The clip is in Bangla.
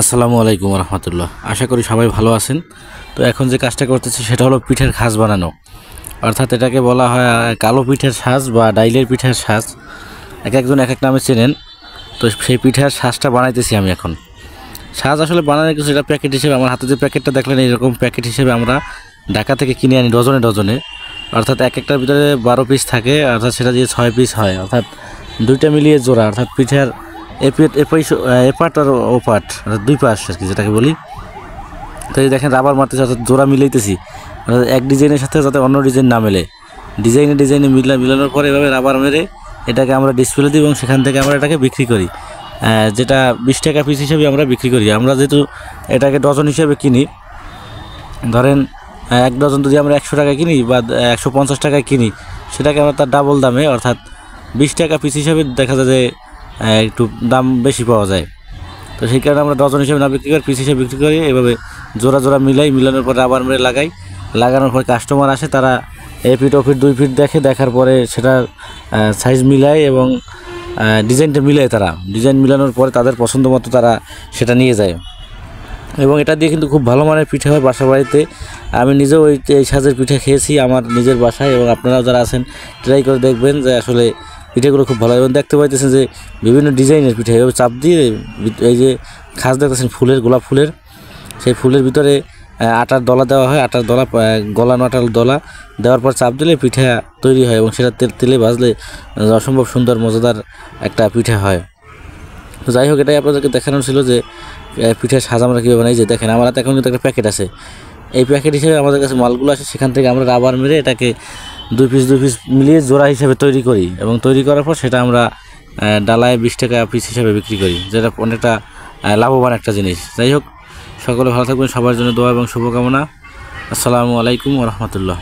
আসসালামু আলাইকুম রহমতুল্লাহ। আশা করি সবাই ভালো আছেন। তো এখন যে কাজটা করতেছি সেটা হলো পিঠের খাজ বানানো, অর্থাৎ এটাকে বলা হয় কালো পিঠের সাজ বা ডাইলের পিঠের সাজ, এক একজন এক এক নামে চেনেন। তো সেই পিঠের সাজটা বানাইতেছি আমি এখন। সাজ আসলে বানানোর কিছু, এটা প্যাকেট হিসেবে আমার হাতে যে প্যাকেটটা দেখলেন, এইরকম প্যাকেট হিসেবে আমরা ঢাকা থেকে কিনে আনি ডজনে ডজনে, অর্থাৎ এক একটার ভিতরে 12 পিস থাকে, অর্থাৎ সেটা দিয়ে 6 পিস হয়, অর্থাৎ দুইটা মিলিয়ে জোড়া, অর্থাৎ পিঠের এপাট আর ওপাট, অর্থাৎ দুই পাশ আর কি যেটাকে বলি। তো এই দেখেন রাবার মারতেছি, অর্থাৎ জোড়া মিলাইতেছি, অর্থাৎ এক ডিজাইনের সাথে যাতে অন্য ডিজাইন না মেলে, ডিজাইনে মিলানোর পরে এভাবে রাবার মেরে এটাকে আমরা ডিসপ্লে দিই এবং সেখান থেকে আমরা এটাকে বিক্রি করি, যেটা 20 টাকা পিস হিসেবে আমরা বিক্রি করি। আমরা যেহেতু এটাকে ডজন হিসেবে কিনি, ধরেন এক ডজন যদি আমরা 100 টাকায় কিনি বা 150 টাকায় কিনি, সেটাকে আমরা তার ডাবল দামে, অর্থাৎ 20 টাকা পিস হিসেবে দেখা যায় যে একটু দাম বেশি পাওয়া যায়। তো সেই কারণে আমরা ডজন হিসেবে না বিক্রি করি, পিস হিসেবে বিক্রি করি। এভাবে জোড়া জোড়া মিলানোর পরে আবার মেরে লাগানোর পরে কাস্টমার আসে, তারা এ ফিট ও ফিট 2 ফিট দেখার পরে সেটার সাইজ মিলায় এবং ডিজাইনটা মিলায়। তারা ডিজাইন মিলানোর পরে তাদের পছন্দ মতো তারা সেটা নিয়ে যায় এবং এটা দিয়ে কিন্তু খুব ভালো মানের পিঠে হয় বাসা বাড়িতে। আমি নিজেও এই সাজের পিঠে খেয়েছি আমার নিজের বাসায়, এবং আপনারাও যারা আছেন ট্রাই করে দেখবেন যে আসলে পিঠেগুলো খুব ভালো। এবং দেখতে পাইতেছেন যে বিভিন্ন ডিজাইনের পিঠে, এভাবে চাপ দিয়ে এই যে খাস দেখতেছেন গোলাপ ফুলের, সেই ফুলের ভিতরে আটার দলা দেওয়া হয়, আটার দলা গলানো আটার দলা দেওয়ার পর চাপ দিলে পিঠা তৈরি হয় এবং সেটা তেলে ভাজলে অসম্ভব সুন্দর মজাদার একটা পিঠা হয়। তো যাই হোক, এটাই আপনাদেরকে দেখানো ছিল যে পিঠের সাজ আমরা কীভাবে বানাই। যে দেখেন আমার হাতে এখন কিন্তু একটা প্যাকেট আছে, এই প্যাকেট হিসেবে আমাদের কাছে মালগুলো আসে, সেখান থেকে আমরা রাবার মেরে এটাকে 2 পিস মিলিয়ে জোড়া হিসেবে তৈরি করি এবং তৈরি করার পর সেটা আমরা ডালায় 20 টাকা পিস হিসেবে বিক্রি করি, যেটা অনেকটা লাভবান একটা জিনিস। যাই হোক, সকলে ভালো থাকবেন, সবার জন্য দোয়া এবং শুভকামনা। আসসালামু আলাইকুম রহমতুল্লাহ।